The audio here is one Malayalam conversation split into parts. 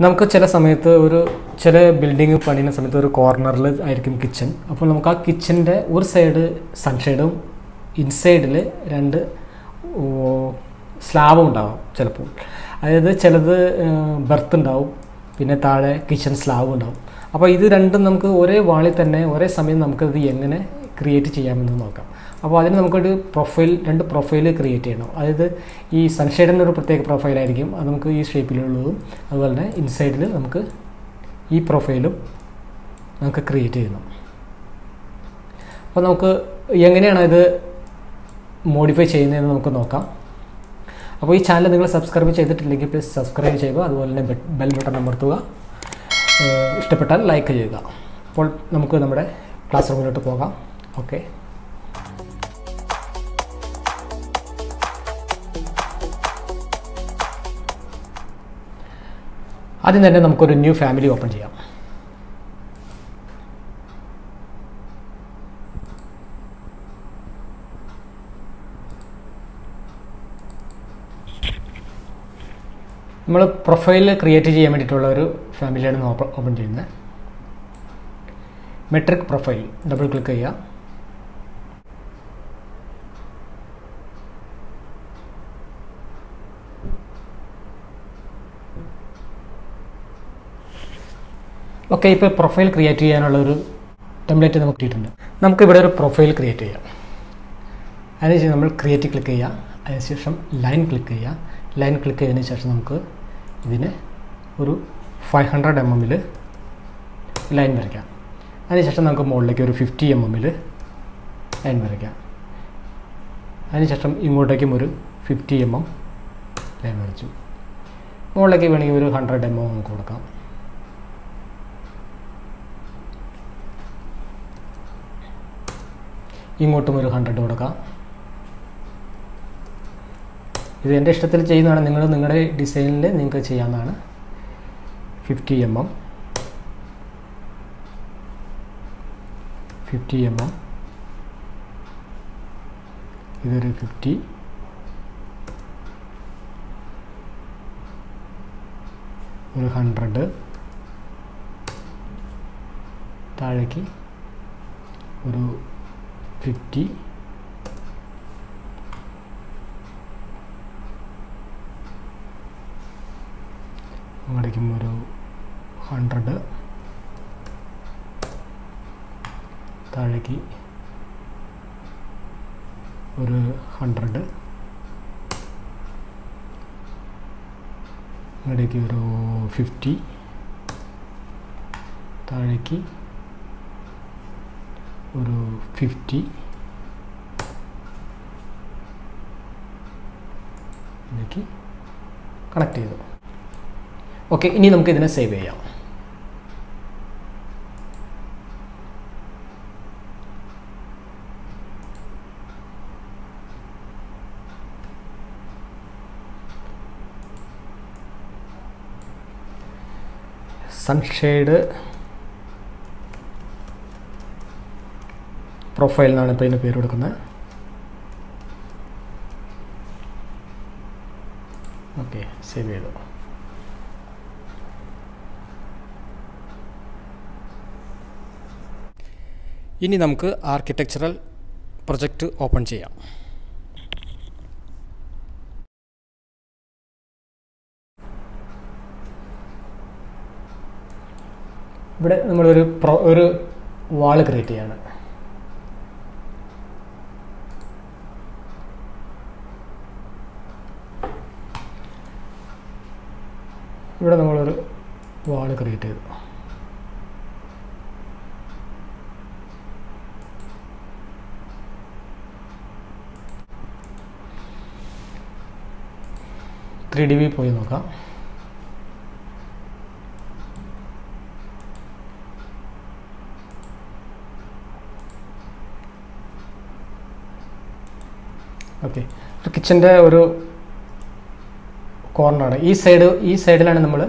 നമുക്ക് ചില സമയത്ത് ചില ബിൽഡിംഗ് പണിയുന്ന സമയത്ത് ഒരു കോർണറിൽ ആയിരിക്കും കിച്ചൺ. അപ്പോൾ നമുക്ക് ആ കിച്ചൻ്റെ ഒരു സൈഡ് സൺഷെയ്ഡും ഇൻസൈഡിൽ 2 സ്ലാബും ഉണ്ടാവും ചിലപ്പോൾ. അതായത് ചിലത് ബെർത്ത് ഉണ്ടാവും, പിന്നെ താഴെ കിച്ചൺ സ്ലാബും ഉണ്ടാവും. അപ്പോൾ ഇത് രണ്ടും നമുക്ക് ഒരേ വാളിൽ തന്നെ ഒരേ സമയം നമുക്കത് എങ്ങനെ ക്രിയേറ്റ് ചെയ്യാമെന്ന് നോക്കാം. അപ്പോൾ അതിന് നമുക്കൊരു രണ്ട് പ്രൊഫൈൽ ക്രിയേറ്റ് ചെയ്യണം. അതായത് ഈ സൺഷെയ്ഡിൻ്റെ ഒരു പ്രത്യേക പ്രൊഫൈലായിരിക്കും, അത് നമുക്ക് ഈ ഷേപ്പിലുള്ളതും അതുപോലെ തന്നെ ഇൻസൈഡിൽ നമുക്ക് ഈ പ്രൊഫൈലും നമുക്ക് ക്രിയേറ്റ് ചെയ്യണം. അപ്പോൾ നമുക്ക് എങ്ങനെയാണ് ഇത് മോഡിഫൈ ചെയ്യുന്നതെന്ന് നമുക്ക് നോക്കാം. അപ്പോൾ ഈ ചാനൽ നിങ്ങൾ സബ്സ്ക്രൈബ് ചെയ്തിട്ടില്ലെങ്കിൽ പ്ലീസ് സബ്സ്ക്രൈബ് ചെയ്യുക, അതുപോലെ തന്നെ ബെൽ ബട്ടൺ അമർത്തുക, ഇഷ്ടപ്പെട്ടാൽ ലൈക്ക് ചെയ്യുക. അപ്പോൾ നമുക്ക് നമ്മുടെ ക്ലാസ് റൂമിലോട്ട് പോകാം. ഓക്കെ, ആദ്യം തന്നെ നമുക്കൊരു ന്യൂ ഫാമിലി ഓപ്പൺ ചെയ്യാം. നമ്മൾ പ്രൊഫൈൽ ക്രിയേറ്റ് ചെയ്യാൻ വേണ്ടിയിട്ടുള്ള ഒരു ഫാമിലിയാണ് ഓപ്പൺ ചെയ്യുന്നത്. മെട്രിക് പ്രൊഫൈൽ ഡബിൾ ക്ലിക്ക് ചെയ്യുക. ഓക്കെ, ഇപ്പോൾ പ്രൊഫൈൽ ക്രിയേറ്റ് ചെയ്യാനുള്ള ഒരു ടെംപ്ലേറ്റ് നമുക്ക് കിട്ടിയിട്ടുണ്ട്. നമുക്കിവിടെ ഒരു പ്രൊഫൈൽ ക്രിയേറ്റ് ചെയ്യാം. അതിനുശേഷം നമ്മൾ ക്രിയേറ്റ് ക്ലിക്ക് ചെയ്യുക. അതിനുശേഷം ലൈൻ ക്ലിക്ക് ചെയ്യുക. ലൈൻ ക്ലിക്ക് ചെയ്തതിന് ശേഷം നമുക്ക് ഇതിന് ഒരു 500 mm ലൈൻ വരയ്ക്കാം. അതിനുശേഷം നമുക്ക് മുകളിലേക്ക് ഒരു 50 mm ലൈൻ വരയ്ക്കാം. അതിനുശേഷം ഇങ്ങോട്ടേക്കും ഒരു 50 mm ലൈൻ വരച്ചു. മുകളിലേക്ക് വേണമെങ്കിൽ ഒരു 100 mm നമുക്ക് കൊടുക്കാം. ഇങ്ങോട്ടും ഒരു 100 കൊടുക്കാം. ഇത് എൻ്റെ ഇഷ്ടത്തിൽ ചെയ്യുന്നതാണ്, നിങ്ങളുടെ ഡിസൈനിൽ നിങ്ങൾക്ക് ചെയ്യാവുന്നതാണ്. 50 mm, 50 mm, ഇതൊരു 50, ഒരു 100, താഴേക്ക് ഒരു 50, അങ്ങോട്ടേക്കും ഒരു 100, താഴേക്ക് ഒരു 100, അങ്ങോട്ടേക്ക് ഒരു 50, താഴേക്ക് ഒരു 50, ഇതിലേക്ക് കണക്ട് ചെയ്തു. ഓക്കെ, ഇനി നമുക്ക് ഇതിനെ സേവ് ചെയ്യാം. സൺഷെയ്ഡ് പ്രൊഫൈൽ എന്നാണ് ഇപ്പോൾ ഇതിന് പേര് കൊടുക്കുന്നത്. ഓക്കെ, സേവ് ചെയ്തു. ഇനി നമുക്ക് ആർക്കിടെക്ചറൽ പ്രൊജക്റ്റ് ഓപ്പൺ ചെയ്യാം. ഇവിടെ നമ്മളൊരു വാൾ ക്രിയേറ്റ് ചെയ്യാണ്. ഇവിടെ നമ്മളൊരു വാൾ ക്രിയേറ്റ് ചെയ്തു. ത്രീ പോയി നോക്കാം. ഓക്കെ, കിച്ചൻ്റെ ഒരു കോർണറാണ്. ഈ സൈഡിലാണ് നമ്മൾ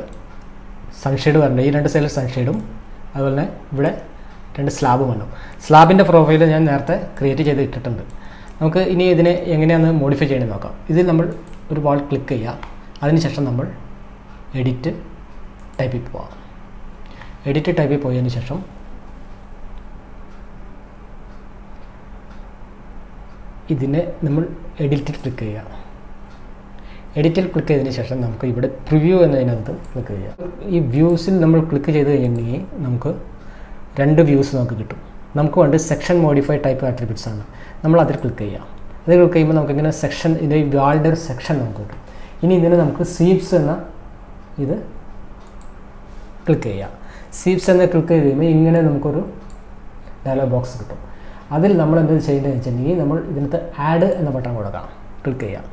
സൺഷെയ്ഡ് വരേണ്ടത്. ഈ 2 സൈഡിൽ സൺഷെയ്ഡും അതുപോലെ തന്നെ ഇവിടെ 2 സ്ലാബും വേണം. സ്ലാബിൻ്റെ പ്രൊഫൈൽ ഞാൻ നേരത്തെ ക്രിയേറ്റ് ചെയ്ത് ഇട്ടിട്ടുണ്ട്. നമുക്ക് ഇനി ഇതിനെ എങ്ങനെയാണ് മോഡിഫൈ ചെയ്യണമെന്ന് നോക്കാം. ഇതിൽ നമ്മൾ ഒരു വാൾ ക്ലിക്ക് ചെയ്യുക. അതിനുശേഷം നമ്മൾ എഡിറ്റ്, ടൈപ്പിൽ പോവാം. എഡിറ്റ് ടൈപ്പിൽ പോയതിന് ശേഷം ഇതിനെ നമ്മൾ എഡിറ്റിൽ ക്ലിക്ക് ചെയ്യുക. എഡിറ്റിൽ ക്ലിക്ക് ചെയ്തതിന് ശേഷം നമുക്ക് ഇവിടെ പ്രിവ്യൂ എന്നതിനകത്ത് ക്ലിക്ക് ചെയ്യാം. ഈ വ്യൂസിൽ നമ്മൾ ക്ലിക്ക് ചെയ്ത് കഴിഞ്ഞിട്ടുണ്ടെങ്കിൽ നമുക്ക് 2 വ്യൂസ് നമുക്ക് കിട്ടും. നമുക്ക് വേണ്ട സെക്ഷൻ മോഡിഫൈ ടൈപ്പ് ആട്രിബ്യൂട്ട്സ് ആണ്. നമ്മൾ അതിൽ ക്ലിക്ക് ചെയ്യാം. അത് ക്ലിക്ക് ചെയ്യുമ്പോൾ നമുക്ക് ഇങ്ങനെ സെക്ഷൻ, ഇതിൻ്റെ ഈ വാളിൻ്റെ ഒരു സെക്ഷൻ നമുക്ക് കിട്ടും. ഇനി ഇതിന് നമുക്ക് സ്വീപ്സ് എന്ന ഇത് ക്ലിക്ക് ചെയ്യാം. സ്വീപ്സ് എന്ന ക്ലിക്ക് ചെയ്ത് കഴിയുമ്പോൾ ഇങ്ങനെ നമുക്കൊരു ഡയലോഗ് ബോക്സ് കിട്ടും. അതിൽ നമ്മൾ എന്ത് ചെയ്യേണ്ടതെന്ന് വെച്ചിട്ടുണ്ടെങ്കിൽ നമ്മൾ ഇതിനകത്ത് ആഡ് എന്ന ബട്ടൺ കൊടുക്കാം, ക്ലിക്ക് ചെയ്യാം.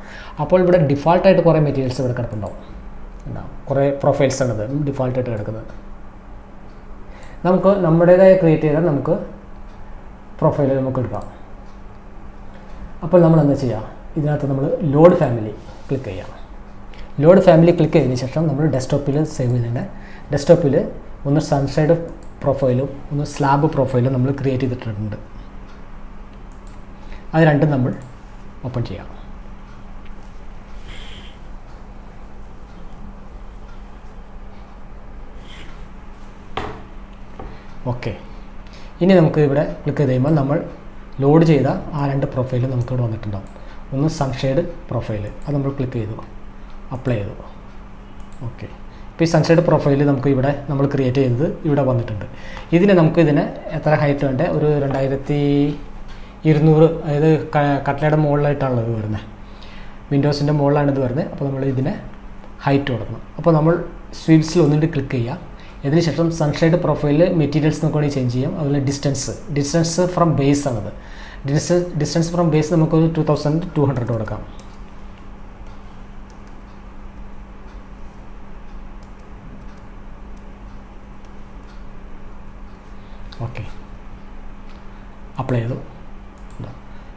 അപ്പോൾ ഇവിടെ ഡിഫാൾട്ടായിട്ട് കുറേ മെറ്റീരിയൽസ് ഇവിടെ കിടക്കുന്നുണ്ടാവും. കുറേ പ്രൊഫൈൽസാണിത് ഡിഫാൾട്ടായിട്ട് കിടക്കുന്നത്. നമുക്ക് നമ്മുടേതായ ക്രിയേറ്റ് ചെയ്താൽ നമുക്ക് പ്രൊഫൈൽ നമുക്ക് എടുക്കാം. അപ്പോൾ നമ്മൾ എന്താ ചെയ്യുക, ഇതിനകത്ത് നമ്മൾ ലോഡ് ഫാമിലി ക്ലിക്ക് ചെയ്യാം. ലോഡ് ഫാമിലി ക്ലിക്ക് ചെയ്തതിന് ശേഷം നമ്മൾ ഡെസ്ക്ടോപ്പിൽ സേവ് ചെയ്തിട്ടുണ്ട്. ഡെസ്ക്ടോപ്പിൽ ഒന്ന് സൺഷൈഡ് പ്രൊഫൈലും ഒന്ന് സ്ലാബ് പ്രൊഫൈലും നമ്മൾ ക്രിയേറ്റ് ചെയ്തിട്ടുണ്ട്. അത് രണ്ടും നമ്മൾ ഓപ്പൺ ചെയ്യാം. ഓക്കെ, ഇനി നമുക്ക് ഇവിടെ ക്ലിക്ക് ചെയ്ത് കഴിയുമ്പോൾ നമ്മൾ ലോഡ് ചെയ്ത ആ 2 പ്രൊഫൈലും നമുക്കിവിടെ വന്നിട്ടുണ്ടാവും. ഒന്ന് സൺഷെയ്ഡ് പ്രൊഫൈൽ, അത് നമ്മൾ ക്ലിക്ക് ചെയ്തു, അപ്ലൈ ചെയ്തു. ഓക്കെ, ഇപ്പോൾ ഈ സൺഷെയ്ഡ് പ്രൊഫൈൽ നമുക്ക് ഇവിടെ നമ്മൾ ക്രിയേറ്റ് ചെയ്തത് ഇവിടെ വന്നിട്ടുണ്ട്. ഇതിന് നമുക്ക് എത്ര ഹൈറ്റ് വേണ്ടേ, ഒരു 2200, അതായത് കട്ട്ലയുടെ മുകളിലായിട്ടാണല്ലോ ഇത് വരുന്നത്, വിൻഡോസിൻ്റെ മുകളിലാണ് ഇത് വരുന്നത്. അപ്പോൾ നമ്മൾ ഇതിനെ ഹൈറ്റ് കൊടുക്കണം. അപ്പോൾ നമ്മൾ സ്വീപ്സിൽ ഒന്നുകൂടി ക്ലിക്ക് ചെയ്യുക. ഇതിന് ശേഷം സൺഷൈഡ് പ്രൊഫൈലിൽ മെറ്റീരിയൽസ് നമുക്ക് വേണമെങ്കിൽ ചേഞ്ച് ചെയ്യാം. അതുപോലെ ഡിസ്റ്റൻസ് ഫ്രം ബേസ് ആണത്. ഡിസ്റ്റൻസ് ഫ്രം ബേസ് നമുക്കൊരു 2200 കൊടുക്കാം. ഓക്കെ, അപ്ലൈ ചെയ്തു.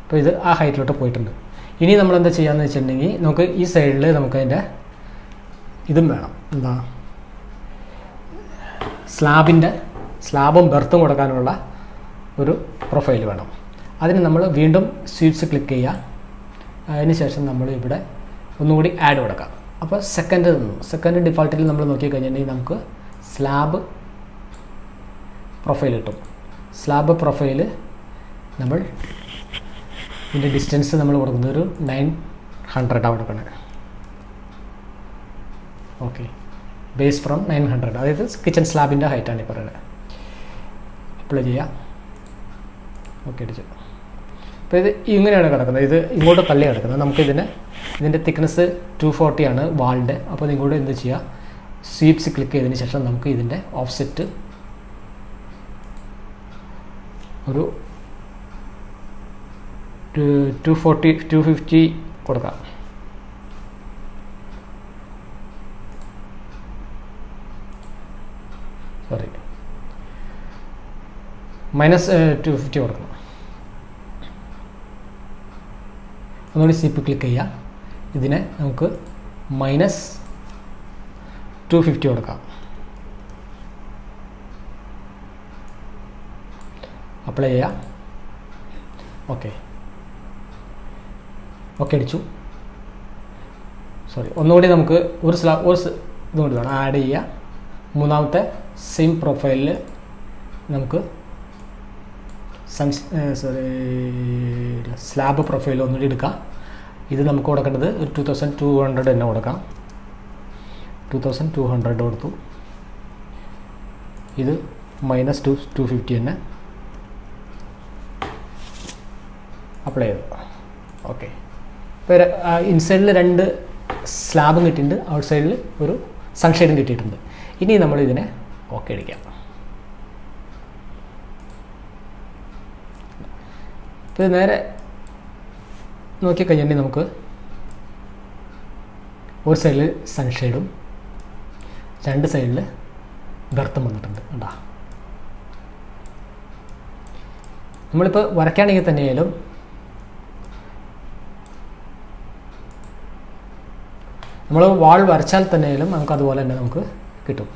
അപ്പോൾ ഇത് ആ ഹൈറ്റിലോട്ട് പോയിട്ടുണ്ട്. ഇനി നമ്മൾ എന്താ ചെയ്യാന്ന് വെച്ചിട്ടുണ്ടെങ്കിൽ നമുക്ക് ഈ സൈഡിൽ നമുക്ക് അതിൻ്റെ ഇതും വേണം, എന്താ സ്ലാബും ബെർത്തും കൊടുക്കാനുള്ള ഒരു പ്രൊഫൈൽ വേണം. അതിന് നമ്മൾ വീണ്ടും സ്വീപ്സ് ക്ലിക്ക് ചെയ്യുക. അതിന് ശേഷം നമ്മൾ ഇവിടെ ഒന്നുകൂടി ആഡ് കൊടുക്കാം. അപ്പോൾ സെക്കൻഡ് ഡിഫാൾട്ടിൽ നമ്മൾ നോക്കിക്കഴിഞ്ഞിട്ടുണ്ടെങ്കിൽ നമുക്ക് സ്ലാബ് പ്രൊഫൈൽ കിട്ടും. സ്ലാബ് പ്രൊഫൈൽ നമ്മൾ ഇതിൻ്റെ ഡിസ്റ്റൻസ് നമ്മൾ കൊടുക്കുന്നത് ഒരു 900 കൊടുക്കണം. ഓക്കെ, ബേസ് ഫ്രം 900, അതായത് കിച്ചൺ സ്ലാബിൻ്റെ ഹൈറ്റാണ് ഈ പറയുന്നത്. അപ്ലൈ ചെയ്യാം. ഓക്കെ, അടിച്ചു. അപ്പോൾ ഇത് ഇങ്ങനെയാണ് കിടക്കുന്നത്, ഇത് ഇങ്ങോട്ട് തള്ളി കിടക്കുന്നത്. ഇതിൻ്റെ തിക്നെസ് 240 ആണ് വാളിൻ്റെ. അപ്പോൾ ഇങ്ങോട്ട് എന്ത് ചെയ്യുക, സ്വീപ്സ് ക്ലിക്ക് ചെയ്തതിന് ശേഷം നമുക്ക് ഇതിൻ്റെ ഓഫ്സെറ്റ് ഒരു 250 കൊടുക്കാം. സോറി, -250 കൊടുക്കണം. ഒന്നുകൂടി സിപ്പ് ക്ലിക്ക് ചെയ്യാം. ഇതിനെ നമുക്ക് -250 കൊടുക്കാം. അപ്ലൈ ചെയ്യാം. ഓക്കെ, അടിച്ചു. സോറി, ഒന്നുകൂടി നമുക്ക് ഒരു ഇതുകൊണ്ട് വേണം ആഡ് ചെയ്യുക. മൂന്നാമത്തെ സെയിം പ്രൊഫൈലിൽ നമുക്ക് സ്ലാബ് പ്രൊഫൈൽ ഒന്നുകൂടി എടുക്കാം. ഇത് നമുക്ക് കൊടുക്കേണ്ടത് ഒരു 2200 തന്നെ കൊടുക്കാം. 2200 കൊടുത്തു. ഇത് -250 തന്നെ അപ്ലൈ ചെയ്തു. ഓക്കെ, ഇപ്പോൾ ഇൻസൈഡിൽ 2 സ്ലാബും കിട്ടിയിട്ടുണ്ട്, ഔട്ട് സൈഡിൽ ഒരു സൺഷെയ്ഡും കിട്ടിയിട്ടുണ്ട്. ഇനി നമ്മൾ ഇതിനെ ഓക്കെ അടിക്കാം. ഇപ്പോൾ ഇത് നേരെ നോക്കിക്കഴിഞ്ഞിട്ടുണ്ടെങ്കിൽ നമുക്ക് ഒരു സൈഡിൽ സൺഷെയ്ഡും 2 സൈഡിൽ ബെർത്തും വന്നിട്ടുണ്ട്. കണ്ടാ, നമ്മളിപ്പോൾ വരയ്ക്കുകയാണെങ്കിൽ തന്നെയായാലും നമ്മൾ വാൾ വരച്ചാൽ തന്നെയായാലും നമുക്ക് അതുപോലെ തന്നെ നമുക്ക് കിട്ടും.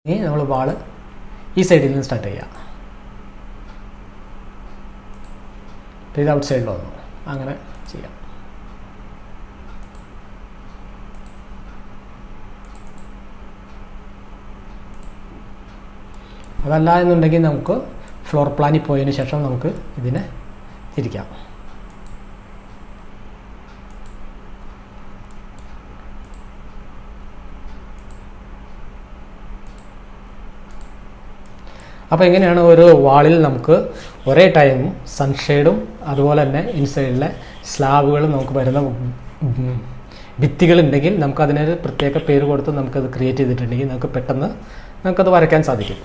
ഇനി നമ്മൾ വാള് ഈ സൈഡിൽ നിന്ന് സ്റ്റാർട്ട് ചെയ്യാം. ഇത് ഔട്ട് സൈഡിൽ വന്നു. അങ്ങനെ ചെയ്യാം. അതല്ല എന്നുണ്ടെങ്കിൽ നമുക്ക് ഫ്ലോർ പ്ലാനിൽ പോയതിന് ശേഷം നമുക്ക് ഇതിനെ തിരിക്കാം. അപ്പോൾ എങ്ങനെയാണ് ഒരു വാളിൽ നമുക്ക് ഒരേ ടൈം സൺഷെയ്ഡും അതുപോലെ തന്നെ ഇൻസൈഡിലെ സ്ലാബുകളും നമുക്ക് വരുന്ന ഭിത്തികളുണ്ടെങ്കിൽ നമുക്കതിനൊരു പ്രത്യേക പേര് കൊടുത്ത് നമുക്കത് ക്രിയേറ്റ് ചെയ്തിട്ടുണ്ടെങ്കിൽ നമുക്ക് പെട്ടെന്ന് നമുക്കത് വരയ്ക്കാൻ സാധിക്കും.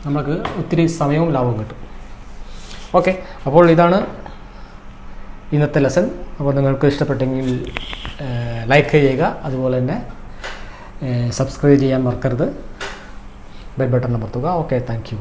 നമുക്ക് ഒത്തിരി സമയവും ലാഭവും കിട്ടും. ഓക്കെ, അപ്പോൾ ഇതാണ് ഇന്നത്തെ ലെസൺ. അപ്പോൾ നിങ്ങൾക്ക് ഇഷ്ടപ്പെട്ടെങ്കിൽ ലൈക്ക് ചെയ്യുക, അതുപോലെ തന്നെ സബ്സ്ക്രൈബ് ചെയ്യാൻ മറക്കരുത്, ബെൽ ബട്ടൺ അമർത്തുക. Okay, thank you.